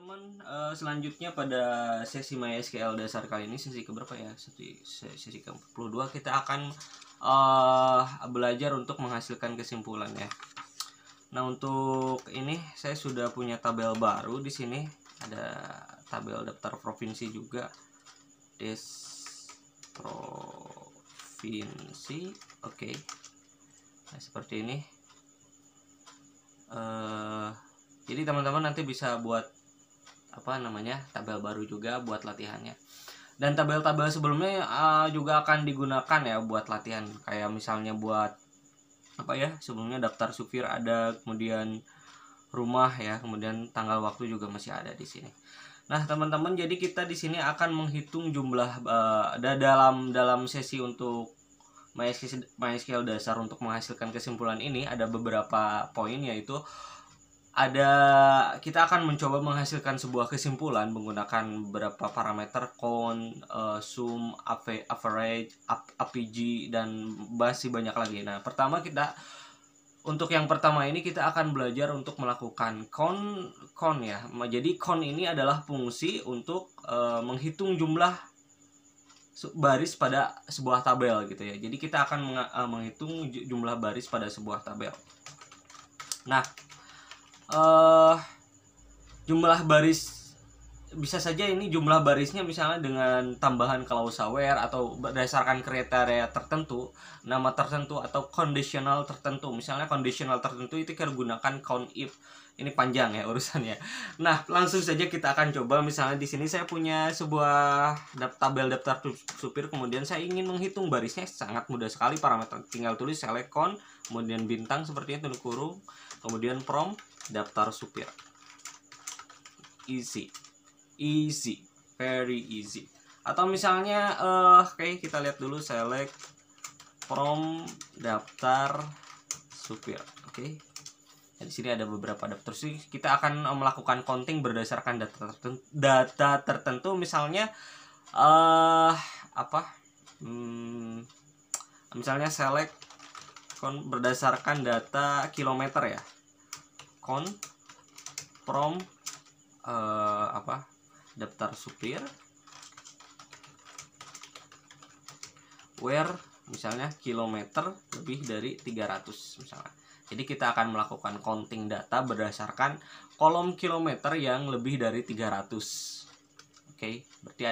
teman-teman, selanjutnya pada sesi MySQL dasar kali ini, sesi keberapa ya? Sesi ke-42 kita akan belajar untuk menghasilkan kesimpulan ya. Nah, untuk ini saya sudah punya tabel baru di sini. Ada tabel daftar provinsi juga. Des provinsi. Oke. Nah, seperti ini. Jadi teman-teman nanti bisa buat tabel baru juga buat latihannya. Dan tabel-tabel sebelumnya juga akan digunakan ya buat latihan. Kayak misalnya buat sebelumnya daftar supir ada, kemudian rumah ya, kemudian tanggal waktu juga masih ada di sini. Nah, teman-teman, jadi kita di sini akan menghitung jumlah dalam sesi untuk MySQL dasar untuk menghasilkan kesimpulan ini ada beberapa poin, yaitu kita akan mencoba menghasilkan sebuah kesimpulan menggunakan beberapa parameter count, sum, average, APG, dan masih banyak lagi. Nah, untuk yang pertama ini kita akan belajar untuk melakukan count ya. Jadi count ini adalah fungsi untuk menghitung jumlah baris pada sebuah tabel gitu ya. Jadi kita akan menghitung jumlah baris pada sebuah tabel. Nah, jumlah baris bisa saja ini jumlah barisnya misalnya dengan tambahan klausa where atau berdasarkan kriteria tertentu, nama tertentu, atau conditional tertentu. Misalnya conditional tertentu itu kita gunakan count if. Ini panjang ya urusannya. Nah, langsung saja kita akan coba. Misalnya di sini saya punya sebuah tabel daftar supir, kemudian saya ingin menghitung barisnya. Sangat mudah sekali, parameter tinggal tulis select count, kemudian bintang seperti itu, kurung, kemudian from daftar supir. Easy, very easy. Atau misalnya kita lihat dulu select from daftar supir. Nah, di sini ada beberapa daftar supir. Kita akan melakukan counting berdasarkan data tertentu. Misalnya misalnya select count berdasarkan data kilometer ya. Count from daftar supir where misalnya kilometer lebih dari 300 misalnya. Jadi kita akan melakukan counting data berdasarkan kolom kilometer yang lebih dari 300. Berarti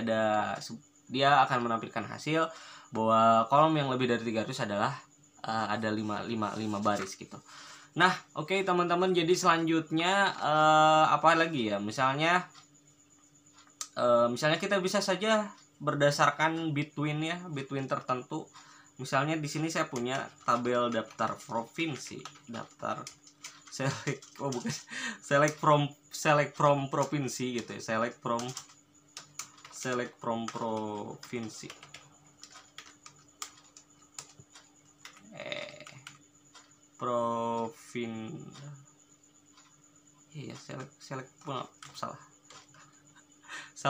dia akan menampilkan hasil bahwa kolom yang lebih dari 300 adalah ada 5 baris gitu. Nah, teman-teman, jadi selanjutnya apa lagi ya? Misalnya kita bisa saja berdasarkan between tertentu. Misalnya di sini saya punya tabel daftar provinsi, select from provinsi gitu ya. Select from provinsi. Select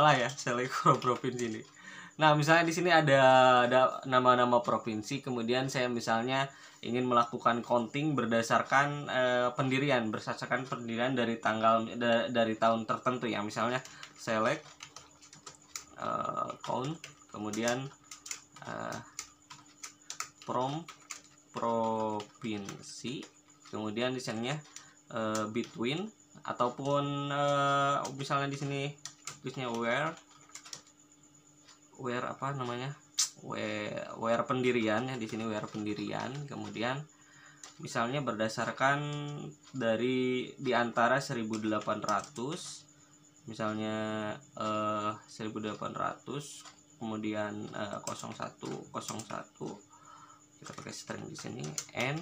from provinsi ini. Nah, misalnya di sini ada nama-nama provinsi, kemudian saya misalnya ingin melakukan counting berdasarkan pendirian dari tahun tertentu ya. Misalnya select count, kemudian from provinsi, kemudian di sini between, ataupun misalnya di sini tulisnya where pendirian ya, di sini where pendirian, kemudian misalnya berdasarkan di antara 1800 misalnya 1800, kemudian 0101 kita pakai string di sini, n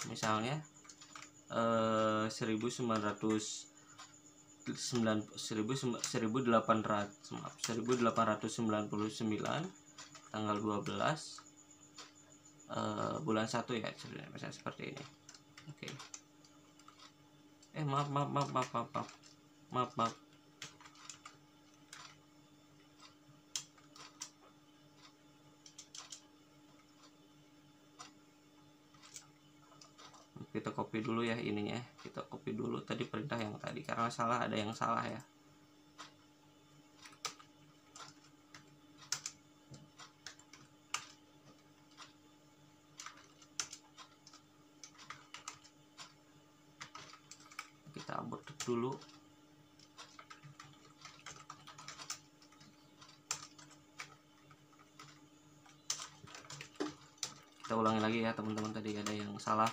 misalnya 1899 tanggal 12 bulan 1 ya, misalnya seperti ini. Maaf. Kita copy dulu ya ininya. Kita copy dulu tadi perintah yang tadi, karena ada yang salah ya. dulu. Kita ulangi lagi ya teman-teman, tadi ada yang salah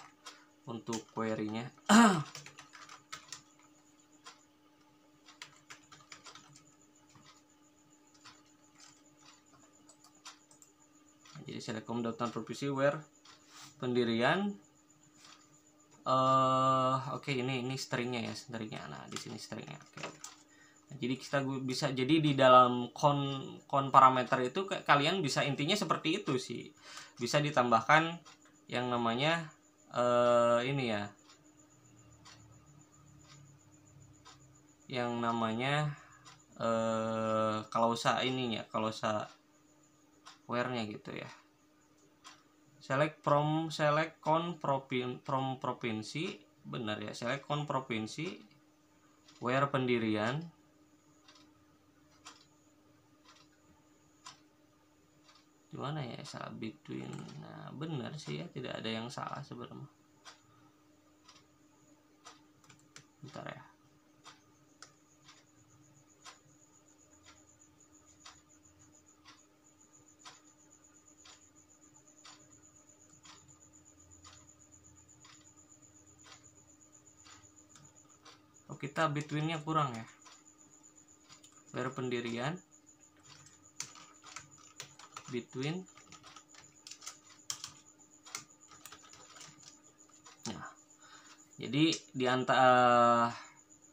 untuk query-nya. Jadi select daftar provinsi where pendirian. Oke, ini stringnya ya, stringnya. Nah di sini stringnya. Oke. Nah, jadi kita bisa, jadi di dalam kon parameter itu kalian bisa, intinya seperti itu sih, bisa ditambahkan yang namanya ini ya, yang namanya klausa ininya, klausa where-nya gitu ya. Select from provinsi, benar ya, select kon provinsi where pendirian gimana ya, salah between. Nah benar sih ya, tidak ada yang salah sebenarnya. Bentar ya. Oh, kita betweennya kurang ya, where pendirian between. Nah, jadi di antara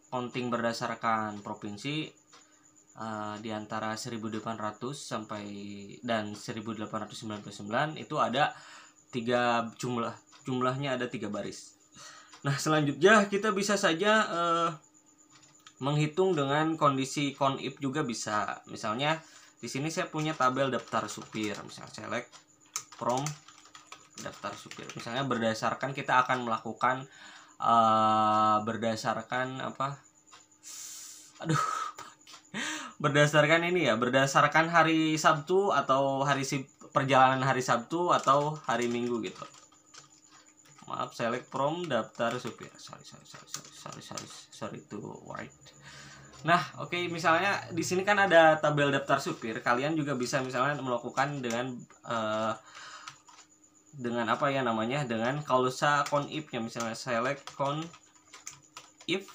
counting berdasarkan provinsi di antara 1800 sampai dan 1899 itu ada 3 jumlahnya ada 3 baris. Nah, selanjutnya kita bisa saja menghitung dengan kondisi conif juga bisa. Misalnya di sini saya punya tabel daftar supir, misalnya select from daftar supir. Misalnya berdasarkan, kita akan melakukan berdasarkan apa? Aduh, berdasarkan ini ya, berdasarkan hari Sabtu atau perjalanan hari Sabtu atau hari Minggu gitu. Maaf, select from daftar supir. Sorry to write. Nah, oke, misalnya di sini kan ada tabel daftar supir. Kalian juga bisa misalnya melakukan dengan apa ya namanya, dengan klausa conif-nya, misalnya select conif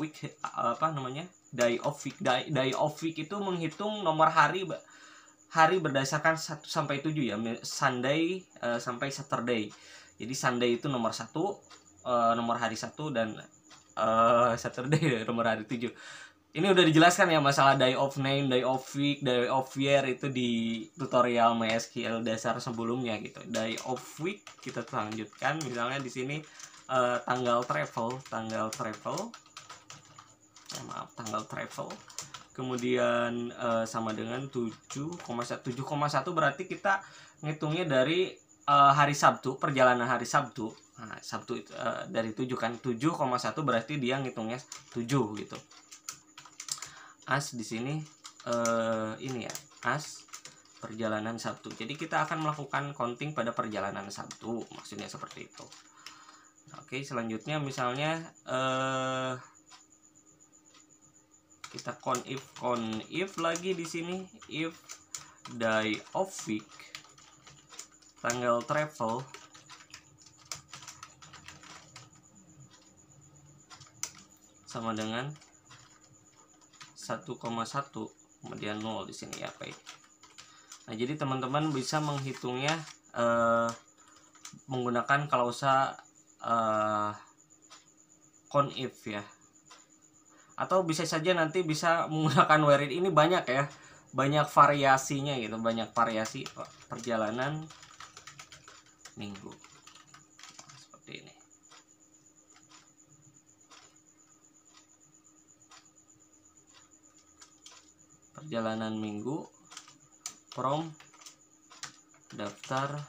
week apa namanya, day of week. Day of week itu menghitung nomor hari berdasarkan 1 sampai 7 ya, Sunday sampai Saturday. Jadi Sunday itu nomor 1, nomor hari 1, dan Saturday nomor hari 7. Ini udah dijelaskan ya masalah day of name, day of week, day of year itu di tutorial MySQL dasar sebelumnya gitu. Day of week kita lanjutkan, misalnya di sini tanggal travel. Tanggal travel. Kemudian sama dengan 7,1 berarti kita ngitungnya dari hari Sabtu, perjalanan hari Sabtu. Nah, Sabtu dari 7 kan, 7,1 berarti dia ngitungnya 7 gitu. As di sini ini ya, as perjalanan Sabtu. Jadi kita akan melakukan counting pada perjalanan Sabtu, maksudnya seperti itu. Oke, selanjutnya misalnya kita conif lagi di sini, if day of week tanggal travel sama dengan 1,1 kemudian 0 di sini ya, baik. Nah, jadi teman-teman bisa menghitungnya menggunakan klausa conif ya. Atau bisa saja nanti bisa menggunakan where ini banyak ya. Banyak variasinya gitu, banyak variasi perjalanan minggu. Seperti ini. Perjalanan minggu from daftar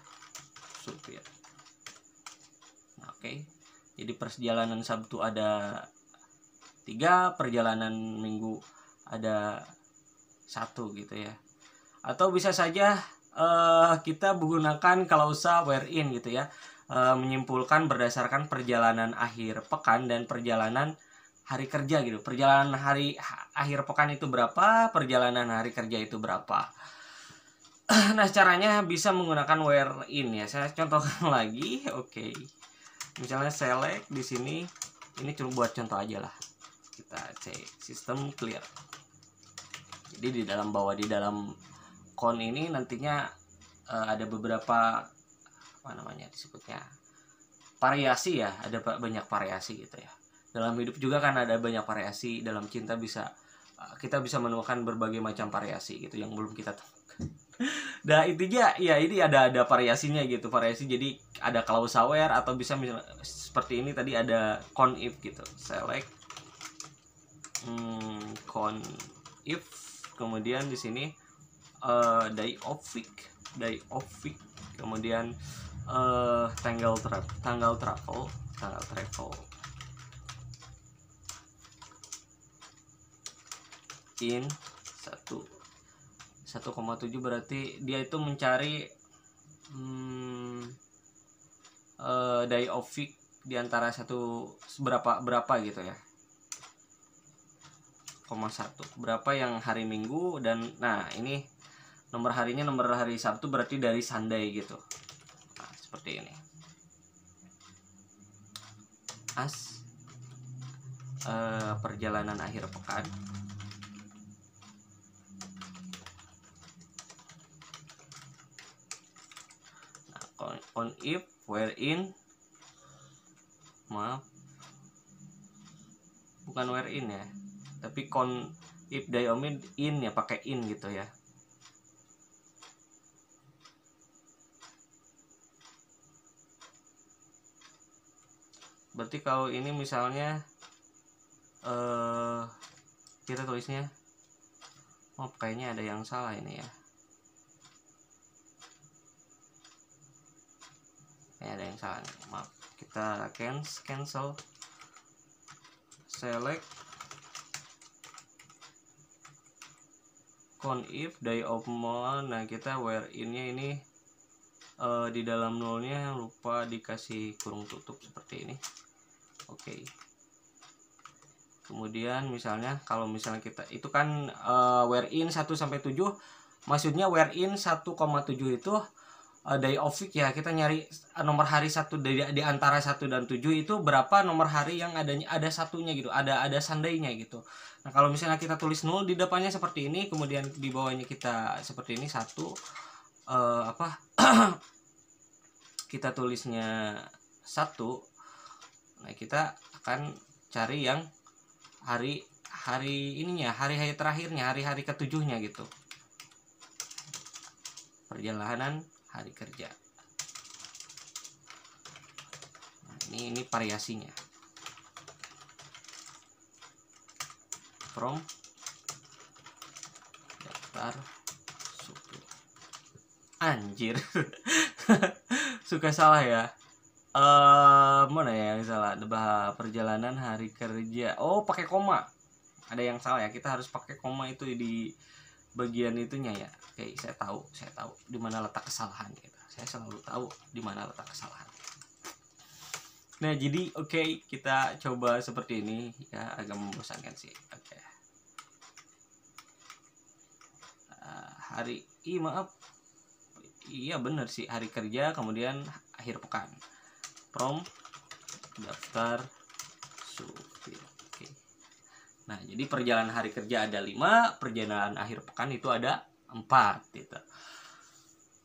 supir. Nah, oke. Jadi perjalanan Sabtu ada 3, perjalanan Minggu ada 1 gitu ya. Atau bisa saja kita menggunakan klausa wherein gitu ya, menyimpulkan berdasarkan perjalanan akhir pekan dan perjalanan hari kerja gitu. Perjalanan akhir pekan itu berapa, perjalanan hari kerja itu berapa. Nah, caranya bisa menggunakan where in ya. Saya contohkan lagi. Oke. Misalnya select di sini. Ini cuma buat contoh aja lah. Kita cek sistem clear. Jadi di dalam con ini nantinya ada beberapa apa namanya disebutnya variasi ya, ada banyak variasi gitu ya. Dalam hidup juga kan ada banyak variasi, dalam cinta kita bisa menemukan berbagai macam variasi gitu yang belum kita temukan. Nah intinya ya ini ada variasinya gitu, variasi jadi ada clause where atau bisa misalnya seperti ini tadi ada con if gitu, select con if, kemudian di sini day of week, kemudian tanggal travel in 1,7 berarti dia itu mencari day of week di antara berapa gitu ya, 1, berapa yang hari Minggu, dan nah ini nomor hari Sabtu berarti dari Sunday gitu. Nah, seperti ini. Perjalanan akhir pekan. Nah, on if where in, maaf, bukan where in ya, tapi con if day of in ya, pakai in gitu ya. Berarti kalau ini misalnya kita tulisnya, oh kayaknya ada yang salah ini ya, ada yang salah nih. Maaf, kita cancel, select con if day of month. Nah kita where in-nya ini di dalam nolnya lupa dikasih kurung tutup seperti ini. Oke. Kemudian misalnya kalau misalnya kita itu kan where in 1 sampai 7, maksudnya where in 1,7 itu day of week ya, kita nyari nomor hari 1 di antara 1 dan 7 itu berapa nomor hari yang ada satunya gitu, ada Sunday-nya gitu. Nah, kalau misalnya kita tulis 0 di depannya seperti ini, kemudian di bawahnya kita seperti ini 1 kita tulisnya 1. Nah, kita akan cari yang hari ininya, hari terakhirnya, hari ketujuhnya gitu. Perjalanan hari kerja. Nah, ini variasinya. From daftar supir. Anjir. Suka salah ya. Mana ya yang salah? Perjalanan hari kerja. Oh, pakai koma. Ada yang salah ya. Kita harus pakai koma itu di bagian itunya ya. Oke, saya tahu di mana letak kesalahan gitu. Saya selalu tahu di mana letak kesalahan. Nah, jadi oke, kita coba seperti ini ya, agak membosankan sih. Oke. Maaf. Iya bener sih, hari kerja kemudian akhir pekan. From daftar supir. Oke. Nah, jadi perjalanan hari kerja ada 5, perjalanan akhir pekan itu ada 4 gitu.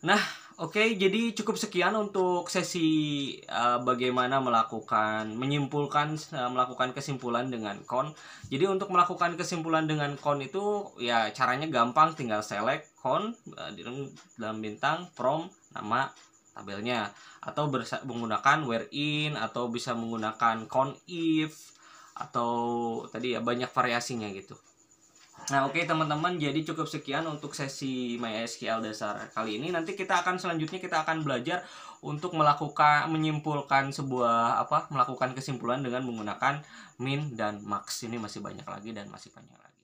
Nah, oke, jadi cukup sekian untuk sesi bagaimana melakukan kesimpulan dengan con. Jadi untuk melakukan kesimpulan dengan con itu ya caranya gampang, tinggal select con dalam bintang from nama tabelnya, atau menggunakan where in, atau bisa menggunakan con if, atau tadi ya banyak variasinya gitu. Nah oke teman-teman, jadi cukup sekian untuk sesi MySQL dasar kali ini. Nanti selanjutnya kita akan belajar untuk melakukan kesimpulan dengan menggunakan min dan max. Ini masih banyak lagi dan masih panjang lagi.